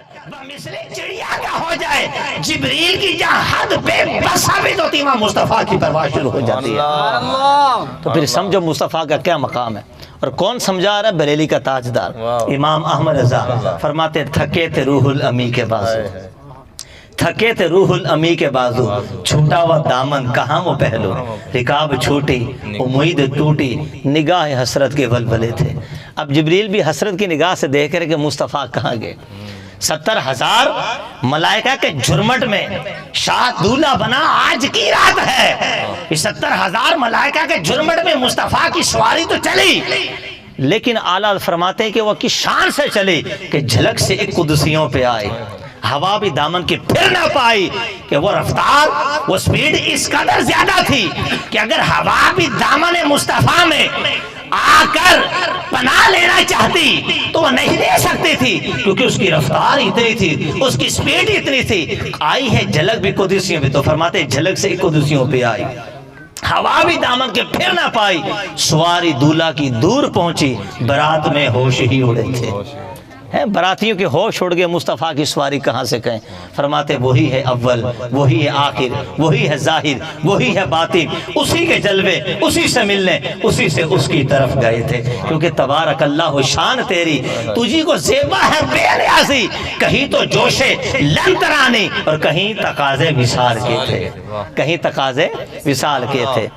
بمثل چڑیا کا ہو جائے، جبریل کی جہاں حد بے بس ثابت ہوتی وہاں مصطفیٰ کی پرواز شروع ہو جاتی ہے۔ تو پھر سمجھو مصطفیٰ کا کیا مقام ہے، اور کون سمجھا رہا ہے؟ بریلی کا تاجدار امام احمد رضا فرماتے تھکے تھے روح الامی کے بازو، تھکے تھے روح الامی کے بازو، چھوٹا ہوا دامن کہاں وہ پہلو، رکاب چھوٹی امید ٹوٹی، نگاہ حسرت کے ولولے تھے۔ اب جبریل بھی حسرت کی نگاہ سے دیکھ رہے کہ مصطفیٰ کہاں گئے۔ 70,000 ملائکہ کے جھرمٹ میں شاہ دولہ بنا آج کی رات ہے، اس 70,000 ملائکہ کے جھرمٹ میں مصطفیٰ کی سواری تو چلی، لیکن اعلیٰ فرماتے ہیں کہ وہ کس شان سے چلی کہ جھلک سے ایک قدسیوں پہ آئی، ہوا بھی دامن کی پھر نہ پائی، کہ وہ رفتار وہ سپیڈ اس قدر زیادہ تھی کہ اگر ہوا بھی دامن مصطفیٰ میں آ کر پناہ لینا چاہتی تو وہ نہیں دے سکتی تھی، کیونکہ اس کی رفتار اتنی تھی، اس کی سپیڈ اتنی تھی۔ آئی ہے جھلک بھی قدسیوں پہ، تو فرماتے جھلک سے قدسیوں پہ آئی، ہوا بھی دامن کے پھر نہ پائی، سواری دولہ کی دور پہنچی، برات میں ہوش ہی اڑے تھے۔ براتیوں کے ہوش اڑ گئے، مصطفیٰ کی سواری کہاں سے کہیں؟ فرماتے وہی ہے اول، وہی ہے آخر، وہی ہے ظاہر، وہی ہے باطن، اسی کے جلوے اسی سے ملنے، اسی سے اس کی طرف گئے تھے، کیونکہ تبارک اللہ شان تیری تجھی کو زیبا ہے بے نیازی، کہیں تو جوش لن ترانی اور کہیں تقاضے وصال کے تھے، کہیں تقاضے وصال کے تھے۔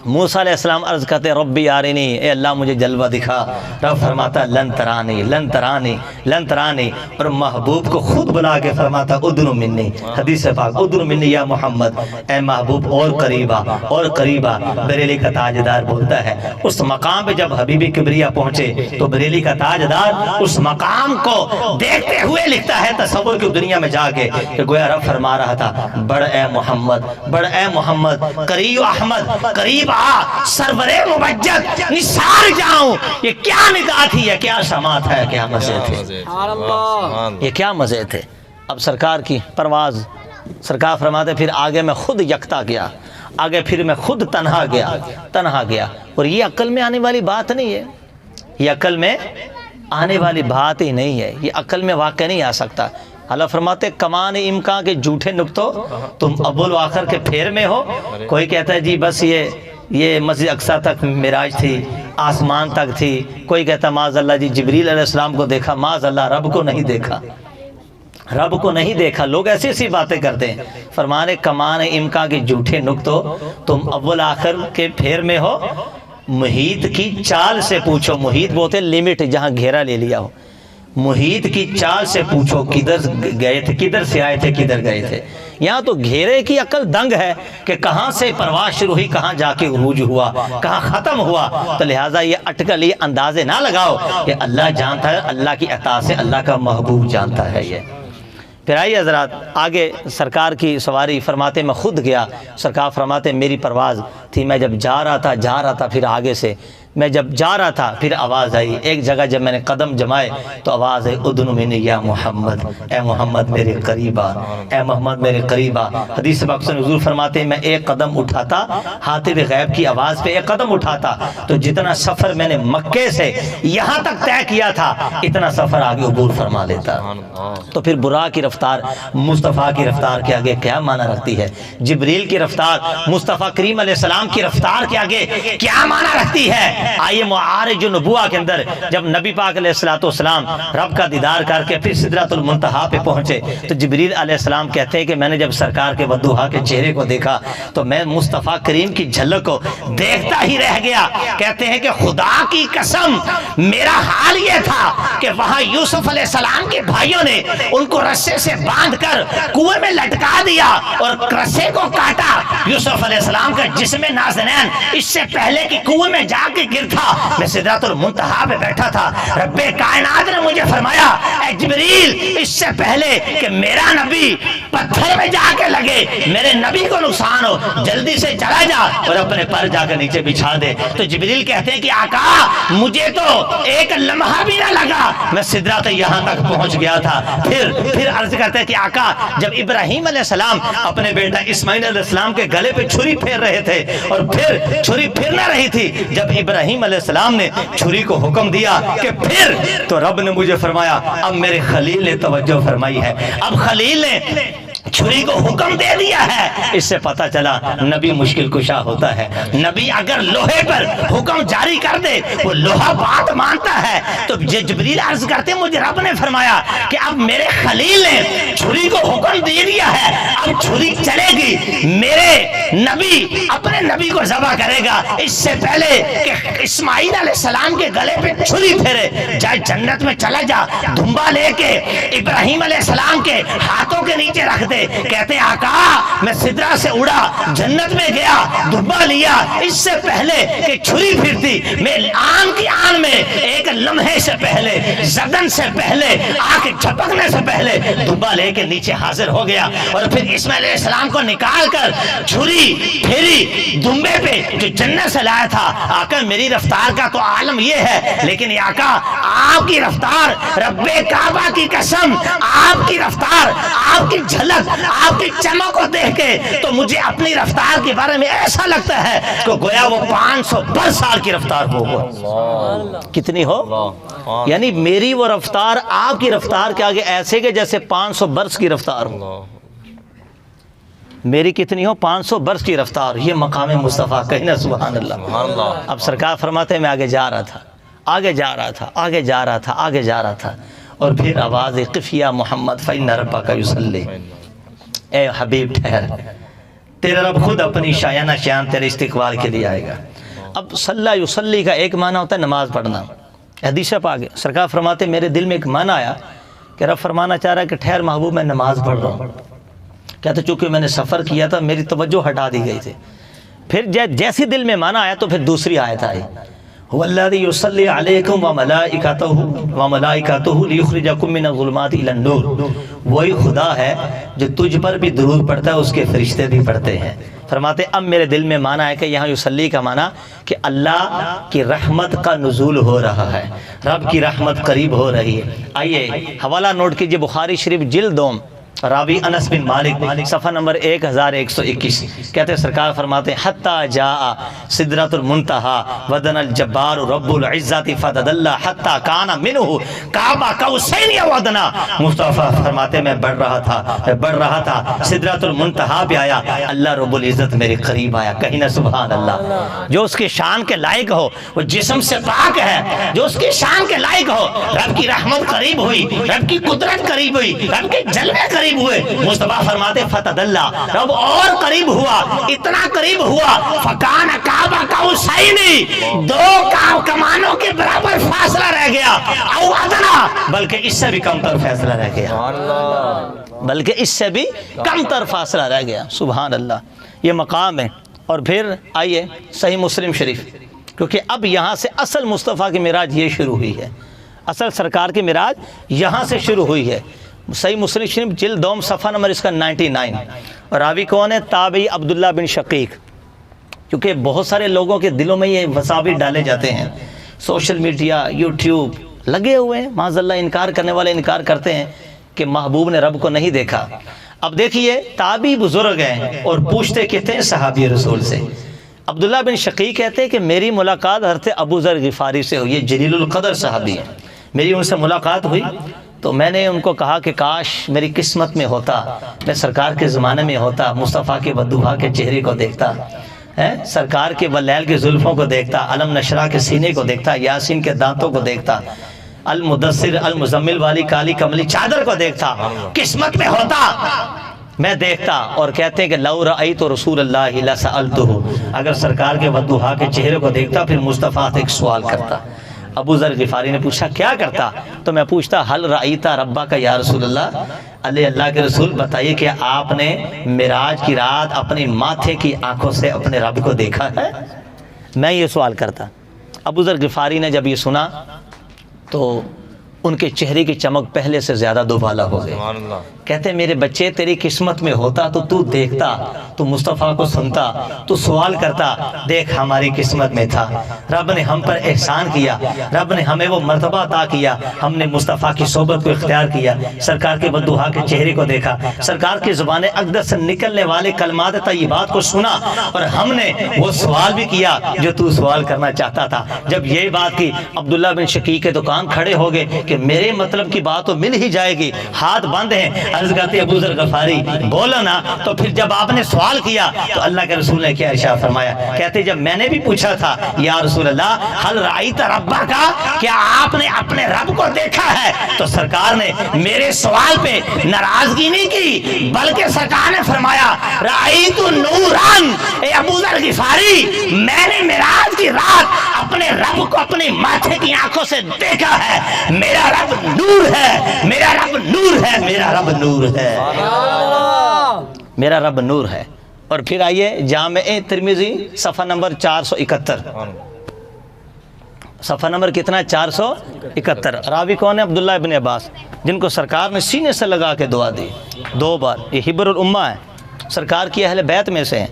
موسیٰ علیہ السلام عرض کرتے ربی آرینی، اے اللہ مجھے جلوہ دکھا، رب فرماتا لن ترانی لن ترانی لن ترانی، اور محبوب کو خود بلا کے فرماتا ادنو منی، حدیث پاک ادنو منی یا محمد، اے محبوب اور قریبا اور قریبا۔ بریلی کا تاجدار بولتا ہے اس مقام پہ جب حبیبی کبریا پہنچے تو بریلی کا تاجدار اس مقام کو دیکھتے ہوئے لکھتا ہے تصور کی دنیا میں جا کے کہ گویا رب فرما رہا تھا بڑھ اے محمد، بڑھ اے محمد، قریب احمد، قریب سرور مبجد نثار جاؤں۔ یہ کیا نگاہ تھی، یہ کیا سماعت ہے، کیا مزے تھے، یہ کیا مزے تھے۔ اب سرکار کی پرواز، سرکار فرماتے پھر آگے میں خود یکتا گیا، آگے پھر میں خود تنہا گیا، اور یہ عقل میں آنے والی بات نہیں ہے، یہ عقل میں آنے والی بات ہی نہیں ہے، یہ عقل میں واقع نہیں آ سکتا۔ اللہ فرماتے کمان امکان کے جھوٹے نکتو تم اول و آخر کے پھیر میں ہو۔ کوئی کہتا ہے جی بس یہ مسجد اقصی تک معراج تھی، آسمان تک تھی، کوئی کہتا معاذ اللہ جی جبریل علیہ السلام کو دیکھا، معاذ اللہ رب کو نہیں دیکھا، رب کو نہیں دیکھا، لوگ ایسی ایسی باتیں کرتے ہیں۔ فرمانے کمان امکان کے جھوٹے نکتو تم اول آخر کے پھیر میں ہو، محیط کی چال سے پوچھو، محیط بولتے ہیں لیمٹ جہاں گھیرا لے لیا ہو، محیط کی چال سے پوچھو کدھر گئے تھے، کدھر سے آئے تھے، کدھر گئے تھے۔ یہاں تو گھیرے کی عقل دنگ ہے کہ کہاں سے پرواز شروع ہوئی، کہاں جا کے عروج ہوا، کہاں ختم ہوا، تو لہٰذا یہ اٹکل یہ اندازے نہ لگاؤ کہ اللہ جانتا ہے، اللہ کی عطا سے اللہ کا محبوب جانتا ہے۔ یہ پھر آئیے حضرات آگے سرکار کی سواری، فرماتے میں خود گیا، سرکار فرماتے میری پرواز تھی، میں جب جا رہا تھا پھر آگے سے میں جب جا رہا تھا پھر آواز آئی، ایک جگہ جب میں نے قدم جمائے تو آواز آئی ادنو منی یا محمد، اے محمد میرے قریبا، اے محمد میرے قریبا۔ حدیث پاک سے حضور فرماتے ہیں میں ایک قدم اٹھاتا، حاطب غیب کی آواز پہ ایک قدم اٹھاتا تو جتنا سفر میں نے مکے سے یہاں تک طے کیا تھا اتنا سفر آگے عبور فرما لیتا۔ تو پھر براق کی رفتار مصطفیٰ کی رفتار کے آگے کیا معنی رکھتی ہے، جبریل کی رفتار مصطفیٰ کریم علیہ السلام کی رفتار کے آگے کیا معنی رکھتی ہے۔ آئیے معارج النبوہ کے اندر جب نبی پاک علیہ السلام رب کا دیدار کر کے پھر سدرۃ المنتہا پہ پہنچے تو جبریل علیہ السلام کہتے ہیں کہ میں نے جب سرکار کے وضحا کے چہرے کو دیکھا تو میں مصطفیٰ کریم کی جھلک کو دیکھتا ہی رہ گیا۔ کہتے ہیں کہ خدا کی قسم میرا حال یہ تھا کہ وہاں یوسف علیہ السلام کے بھائیوں نے ان کو رسے سے باندھ کر کنویں میں لٹکا دیا اور رسے کو کاٹا۔ یوسف علیہ السلام کا جسم نازنین اس سے پہلے کہ کنویں میں جا کے گر تھا، میں سدرۃ المنتہا پہ بیٹھا تھا، رب کائنات نے مجھے فرمایا اے جبریل اس سے پہلے کہ میرا نبی پتھر میں جا کے لگے، میرے نبی کو نقصان ہو، جلدی سے چلا جا اور اپنے پر جا کے نیچے بچھا دے۔ تو جبریل کہتے ہیں کہ آقا مجھے تو ایک لمحہ بھی نہ لگا، میں سدرہ تک یہاں تک پہنچ گیا تھا۔ پھر عرض کرتے ہیں کہ آقا جب ابراہیم علیہ السلام اپنے بیٹا اسماعیل علیہ السلام کے گلے پہ چھری پھیر رہے تھے اور پھر چھری پھر نہ رہی تھی، جب ابراہیم علیہ السلام نے چھری کو حکم دیا کہ پھر، تو رب نے مجھے فرمایا اب میرے خلیل نے توجہ فرمائی ہے، اب خلیل نے چھری کو حکم دے دیا ہے۔ اس سے پتہ چلا نبی مشکل کشا ہوتا ہے۔ نبی اگر لوہے پر حکم جاری کر دے وہ لوہا بات مانتا ہے۔ تو جبریل عرض کرتے مجھے رب نے فرمایا کہ اب میرے خلیل نے چھری کو حکم دے دیا ہے، اب چھری چلے گی، میرے نبی اپنے نبی کو ذبح کرے گا اس سے پہلے کہ اسماعیل علیہ السلام کے گلے پہ چھری پھیرے، جائے جنت میں چلا جا، دھمبا لے کے ابراہیم علیہ السلام کے ہاتھوں کے نیچے رکھ دے۔ کہتے ہیں آقا میں سدرہ سے اڑا، جنت میں گیا، دھبا لیا، اس سے پہلے کہ چھری پھرتی، میں آن کی آن میں ایک لمحے سے پہلے، زدن سے پہلے، آنکھ جھپکنے سے پہلے دھبا لے کے نیچے حاضر ہو گیا، اور پھر اسماعیل علیہ السلام کو نکال کر چھری پھیری دھمبے پہ جو جنت سے لایا تھا۔ آقا میری رفتار کا تو عالم یہ ہے، لیکن آقا آپ کی رفتار، رب کعبہ کی قسم، آپ کی رفتار، آپ کی جھلک، آپ کی چمک کو دیکھ کے تو مجھے اپنی رفتار کے بارے میں ایسا لگتا ہے کہ گویا وہ 500 سال کی رفتار ہو۔ کتنی ہو؟ یعنی میری وہ رفتار آپ کی رفتار کے آگے ایسے کہ جیسے 500 برس کی رفتار ہو۔ میری کتنی ہو؟ 500 برس کی رفتار۔ یہ مقام مصطفیٰ، کہنا سبحان اللہ۔ اب سرکار فرماتے ہیں میں آگے جا رہا تھا، آگے جا رہا تھا، آگے جا رہا تھا، آگے جا رہا تھا، اور پھر آواز قف یا محمد فإن ربک یصلی، اے حبیب ٹھہر، تیرا رب خود اپنی شایانہ شان تیرے استقبال کے لیے آئے گا۔ اب صلی یصلی کا ایک معنی ہوتا ہے نماز پڑھنا۔ حدیث پاک سرکار فرماتے میرے دل میں ایک معنی آیا کہ رب فرمانا چاہ رہا ہے کہ ٹھہر محبوب میں نماز پڑھ رہا ہوں۔ کہتے چونکہ میں نے سفر کیا تھا میری توجہ ہٹا دی گئی تھی۔ پھر جیسی دل میں معنی آیا تو پھر دوسری آیت آئی، هو الذی یصلی علیکم وملائکتہ لیخرجکم من الظلمات الی النور، وہی خدا ہے جو تجھ پر بھی درود پڑھتا ہے، اس کے فرشتے بھی پڑھتے ہیں۔ فرماتے اب میرے دل میں معنی ہے کہ یہاں یصلی کا معنی کہ اللہ کی رحمت کا نزول ہو رہا ہے، رب کی رحمت قریب ہو رہی ہے۔ آئیے حوالہ نوٹ کیجئے، بخاری شریف جلد دوم، راوی انس بن مالک، صفحہ نمبر 1121، کہتے ہیں سرکار فرماتے ہیں حتی جاء سدرۃ المنتہی ودن الجبار رب العزت فتدلی حتی کان منہ کعبہ قوسین او ادنی۔ مصطفیٰ فرماتے میں بڑھ رہا تھا، سدرۃ المنتہی پہ آیا، اللہ رب العزت میرے قریب آیا۔ کہیں نہ سبحان اللہ۔ جو اس کی شان کے لائق ہو وہ جسم سے پاک ہے، جو اس کی شان کے لائق ہو، رب کی رحمت قریب ہوئی، رب کی قدرت قریب ہوئی، رب کے جلوے قریب ہوئے۔ مصطفیٰ فرماتے فتدلی، رب اور قریب ہوا، اتنا قریب ہوا، فکان کعبہ قوسین، دو کمانوں کے برابر فاصلہ رہ گیا، او ادنا، بلکہ اس سے بھی کم تر فاصلہ رہ گیا، بلکہ اس سے بھی کم تر فاصلہ رہ گیا۔ سبحان اللہ، یہ مقام ہے۔ اور پھر آئیے صحیح مسلم شریف، کیونکہ اب یہاں سے اصل مصطفیٰ کی معراج یہ شروع ہوئی ہے، اصل سرکار کی معراج یہاں سے شروع ہوئی ہے۔ صحیح مسلم شریف جلد دوم، صفحہ نمبر اس کا 99، اور راوی کون ہے؟ تابعی عبداللہ بن شقیق۔ کیونکہ بہت سارے لوگوں کے دلوں میں یہ وساوس ڈالے جاتے ہیں، سوشل میڈیا، یوٹیوب لگے ہوئے ہیں، معاذ اللہ انکار کرنے والے انکار کرتے ہیں کہ محبوب نے رب کو نہیں دیکھا۔ اب دیکھیے تابعی بزرگ ہیں اور پوچھتے کہتے ہیں صحابی رسول سے۔ عبداللہ بن شقیق کہتے ہیں کہ میری ملاقات حضرت ابو ذر غفاری سے ہوئی، یہ جلیل القدر صحابی ہیں، میری ان سے ملاقات ہوئی تو میں نے ان کو کہا کہ کاش میری قسمت میں ہوتا، میں سرکار کے زمانے میں ہوتا، مصطفیٰ کے بدوحا کے چہرے کو دیکھتا، سرکار کے ولیل کے زلفوں کو دیکھتا، علم نشرہ کے سینے کو دیکھتا، یاسین کے دانتوں کو دیکھتا، المدثر المزمل والی کالی کملی چادر کو دیکھتا، قسمت میں ہوتا میں دیکھتا۔ اور کہتے ہیں کہ لو رأیت رسول اللہ لسألتہ، اگر سرکار کے بدوحا کے چہرے کو دیکھتا پھر مصطفیٰ سے ایک سوال کرتا۔ ابو ذر غفاری نے پوچھا کیا کرتا؟ تو میں پوچھتا حل رأیتا ربا کا یا رسول اللہ، اللہ کے رسول بتائیے کہ آپ نے معراج کی رات اپنی ماتھے کی آنکھوں سے اپنے رب کو دیکھا ہے؟ میں یہ سوال کرتا۔ ابو ذر غفاری نے جب یہ سنا تو ان کے چہرے کی چمک پہلے سے زیادہ دوبالا ہو گئی. کہتے میرے بچے تیری قسمت میں ہوتا تو دیکھتا، تو مصطفیٰ کو سنتا، تو سوال کرتا. دیکھ ہماری قسمت میں تھا، رب نے ہم پر احسان کیا، رب نے ہمیں وہ مرتبہ عطا کیا، ہم نے مصطفیٰ کی صحبت کو اختیار کیا، سرکار کے بدوحا کے چہرے کو دیکھا، سرکار کی زبان اقدس سے نکلنے والے کلمات طیبات کو سنا، اور ہم نے وہ سوال بھی کیا جو تو سوال کرنا چاہتا تھا. جب یہ بات کی عبداللہ بن شقیق کے دکان کھڑے ہو گئے کہ میرے مطلب کی بات تو مل ہی جائے گی، ہاتھ بند ہیں. عرض کرتے ابو ذر غفاری بولو نا. تو پھر جب آپ نے سوال کیا تو اللہ کے رسول نے کیا ارشاد فرمایا؟ کہتے جب میں نے بھی پوچھا تھا یا رسول اللہ حل رأیت ربا کا، کیا آپ نے اپنے رب کو دیکھا ہے؟ تو سرکار نے میرے سوال پہ ناراضگی نہیں کی، بلکہ سرکار نے فرمایا رأیت نوران. اے ابو ذر غفاری، میں نے معراج کی رات اپنے رب کو اپنے ماتھے کی آنکھوں سے دیکھا ہے. میرا رب نور ہے، میرا رب نور ہے، میرا رب نور ہے، میرا رب نور ہے. اور پھر آئیے جامع ترمذی صفحہ نمبر 471. صفحہ نمبر کتنا؟ 471. راوی کون ہے؟ عبداللہ ابن عباس، جن کو سرکار نے سینے سے لگا کے دعا دی 2 بار. یہ حبر الامہ ہے، سرکار کی اہل بیت میں سے ہیں.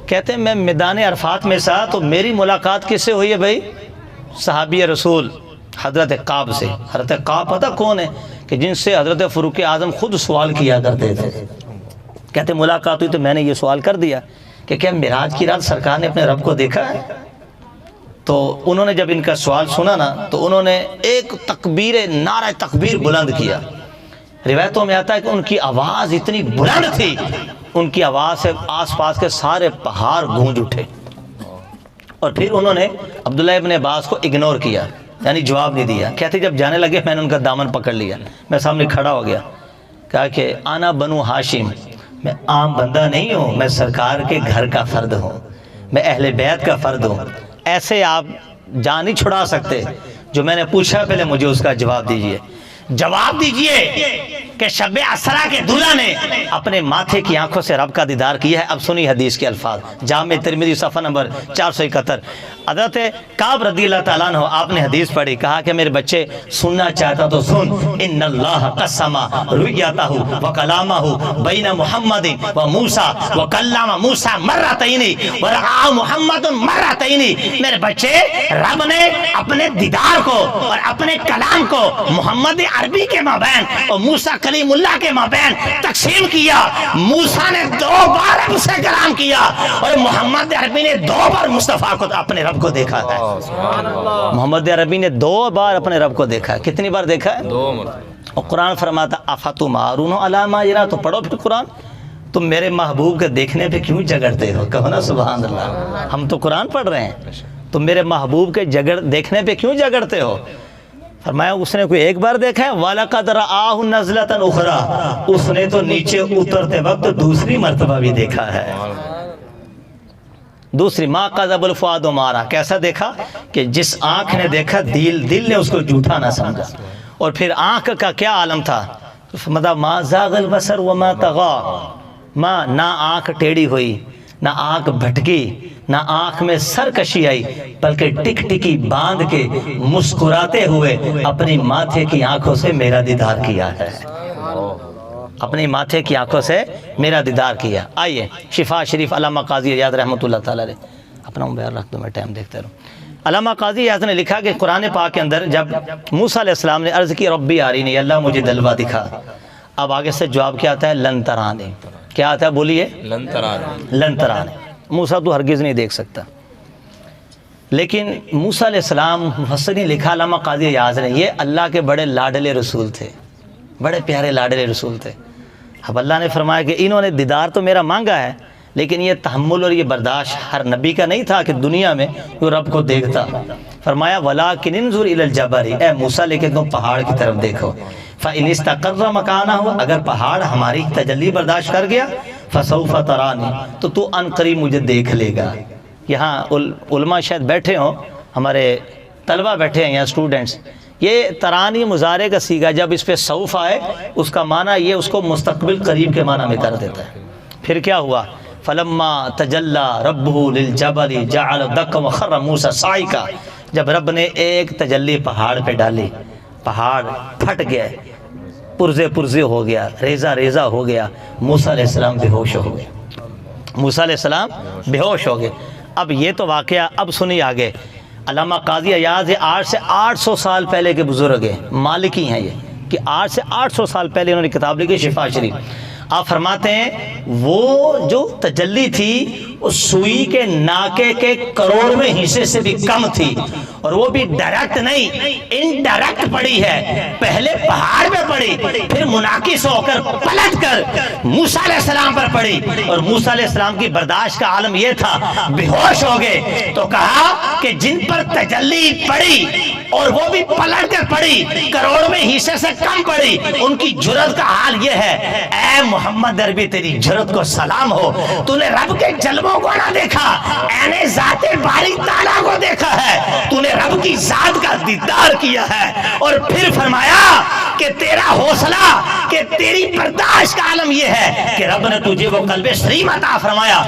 کہتے ہیں میں میدان عرفات میں سا تو میری ملاقات کس سے ہوئی ہے بھائی؟ صحابی رسول حضرت قعب سے. حضرت قعب پتہ کون ہے؟ کہ جن سے حضرت فاروق اعظم خود سوال کیا کرتے تھے. کہتے ملاقات ہوئی تو میں نے یہ سوال کر دیا کہ کیا معراج کی رات سرکار نے اپنے رب کو دیکھا ہے؟ تو انہوں نے جب ان کا سوال سنا نا تو انہوں نے ایک نعرہ تکبیر بلند کیا. روایتوں میں آتا ہے کہ ان کی آواز اتنی بلند تھی، ان کی آواز سے آس پاس کے سارے پہاڑ گونج اٹھے. اور پھر انہوں نے عبداللہ ابن عباس کو اگنور کیا، یعنی جواب نہیں دیا. کہتے جب جانے لگے میں نے ان کا دامن پکڑ لیا، میں سامنے کھڑا ہو گیا، کہا کہ آنا بنو ہاشم، میں عام بندہ نہیں ہوں، میں سرکار کے گھر کا فرد ہوں، میں اہل بیت کا فرد ہوں. ایسے آپ جان نہیں چھڑا سکتے. جو میں نے پوچھا پہلے مجھے اس کا جواب دیجئے. جواب دیجئے کہ شب اسرا کے دلہا نے اپنے ماتھے کی آنکھوں سے رب کا دیدار کیا ہے. اب سنی حدیث کے الفاظ، جامع ترمذی صفحہ نمبر 471. حضرت کعب رضی اللہ تعالیٰ عنہ آپ نے حدیث پڑھی، کہا کہ میرے بچے سننا چاہتا تو سن. ان اللہ قسم رؤیتہ وکلامہ بین محمد و موسیٰ وکلم موسیٰ مرتین ورعا محمد مرتین. میرے بچے رب نے اپنے دیدار کو اور اپنے کلام کو محمد عربی کے مابین اور موسیٰ کلیم اللہ کے مابین تقسیم کیا. موسیٰ نے 2 بار رب سے کلام کیا اور محمد عربی نے 2 بار مصطفیٰ کو اپنے رب کو دیکھا ہے. محمد عربی نے 2 بار اپنے رب کو دیکھا ہے. کتنی بار دیکھا ہے؟ 2 مرتبہ. اور قرآن فرماتا افتمارون علی ما یری. تو پڑھو پھر قرآن. تم میرے محبوب کے دیکھنے پہ کیوں جگڑتے ہو؟ کہو نا سبحان اللہ. ہم تو قرآن پڑھ رہے ہیں، تم میرے محبوب کے دیکھنے پہ کیوں جگڑتے ہو؟ فرمایا اس نے کوئی ایک بار دیکھا ہے؟ وَلَقَدْ رَآهُ نَزْلَةً أُخْرَى. اس نے تو نیچے اترتے وقت دوسری مرتبہ بھی دیکھا ہے. دوسری مَا قَذَبَ الْفُؤَادُ مَا رَأَى. کیسا دیکھا کہ جس آنکھ نے دیکھا دل نے اس کو جھوٹا نہ سمجھا. اور پھر آنکھ کا کیا عالم تھا؟ مطلب مَا زَاغَ الْبَصَرُ وَمَا طَغَى. نہ آنکھ ٹیڑھی ہوئی، نہ آنکھ بھٹکی، نہ آنکھ میں سرکشی آئی، بلکہ ٹک ٹکی باندھ کے مسکراتے ہوئے اپنی ماتھے کی آنکھوں سے میرا دیدار کیا ہے. اپنی ماتھے کی آنکھوں سے میرا دیدار کیا. آئیے شفا شریف علامہ قاضی ایاز رحمۃ اللہ تعالیٰ علیہ. اپنا موبائل رکھ دو، میں ٹائم دیکھتے رہوں. علامہ قاضی ایاز نے لکھا کہ قرآن پاک کے اندر جب موسیٰ علیہ السلام نے عرض کی ربی آرینی، اللہ مجھے جلوہ دکھا. اب آگے سے جواب کیا آتا ہے؟ لن ترانی. کیا آتا ہے بولیے؟ لن ترانی. لن ترانی. موسیٰ تو ہرگز نہیں دیکھ سکتا. لیکن موسیٰ علیہ السلام مفسرین لکھا علامہ قاضی ایاز نے یہ اللہ کے بڑے لاڈلے رسول تھے، بڑے پیارے لاڈلے رسول تھے. اب اللہ نے فرمایا کہ انہوں نے دیدار تو میرا مانگا ہے، لیکن یہ تحمل اور یہ برداشت ہر نبی کا نہیں تھا کہ دنیا میں وہ رب کو دیکھتا. فرمایا وَلَٰكِنِ انظُرْ إِلَى الْجَبَلِ. اے موسیٰ لیکن تم پہاڑ کی طرف دیکھو. فَإِنِ اسْتَقَرَّ مَكَانَهُ. اگر پہاڑ ہماری تجلی برداشت کر گیا فَسَوْفَ تَرَانِي. تو عن قریب مجھے دیکھ لے گا. یہاں علماء شاید بیٹھے ہوں، ہمارے طلبہ بیٹھے ہیں یہاں اسٹوڈنٹس. یہ ترانی مضارع کا صیغہ جب اس پہ سوف آئے اس کا معنی یہ اس کو مستقبل قریب کے معنی میں کر دیتا ہے. پھر کیا ہوا؟ فَلَمَّا تَجَلَّى رَبُّهُ لِلْجَبَلِ جَعَلَ دَكَّ وَخَرَّ مُوسَىٰ صَعِقًا. جب رب نے ایک تجلی پہاڑ پہ ڈالی پہاڑ پھٹ گیا، پرزے پرزے ہو گیا، ریزہ ریزہ ہو گیا، موسیٰ علیہ السلام بے ہوش ہو گئے، موسیٰ علیہ السلام بے ہوش ہو گئے۔ اب یہ تو واقعہ، اب سنیے آگے، علامہ قاضی ایاز یہ 800 سال پہلے کے بزرگ ہیں، مالکی ہیں یہ، کہ 800 سال پہلے انہوں نے کتاب لکھی شفا شریف۔ آپ فرماتے ہیں وہ جو تجلی تھی اس سوئی کے ناکے کے کروڑویں حصے سے بھی کم تھی، اور وہ بھی ڈائریکٹ نہیں، انڈائریکٹ پڑی ہے۔ پہلے پہاڑ پہ پڑی، پھر مناقص ہو کر پلٹ کر موسیٰ علیہ السلام پر پڑی، اور موسیٰ علیہ السلام کی برداشت کا عالم یہ تھا، بے ہوش ہو گئے۔ تو کہا کہ جن پر تجلی پڑی اور وہ بھی پلٹ کر پڑی، کروڑویں حصے سے کم پڑی، ان کی جرت کا حال یہ ہے، اے محمد عربی تیری جرت کو سلام ہو، تو نے رب کے جلووں کو نہ دیکھا، عین ذات باری تعالیٰ کو دیکھا ہے، تو نے رب کی ذات کا دیدار کیا ہے۔ اور پھر فرمایا کہ تیرا حوصلہ، کہ تیری برداشت کا عالم یہ ہے کہ رب نے تجھے وہ قلب سلیم عطا فرمایا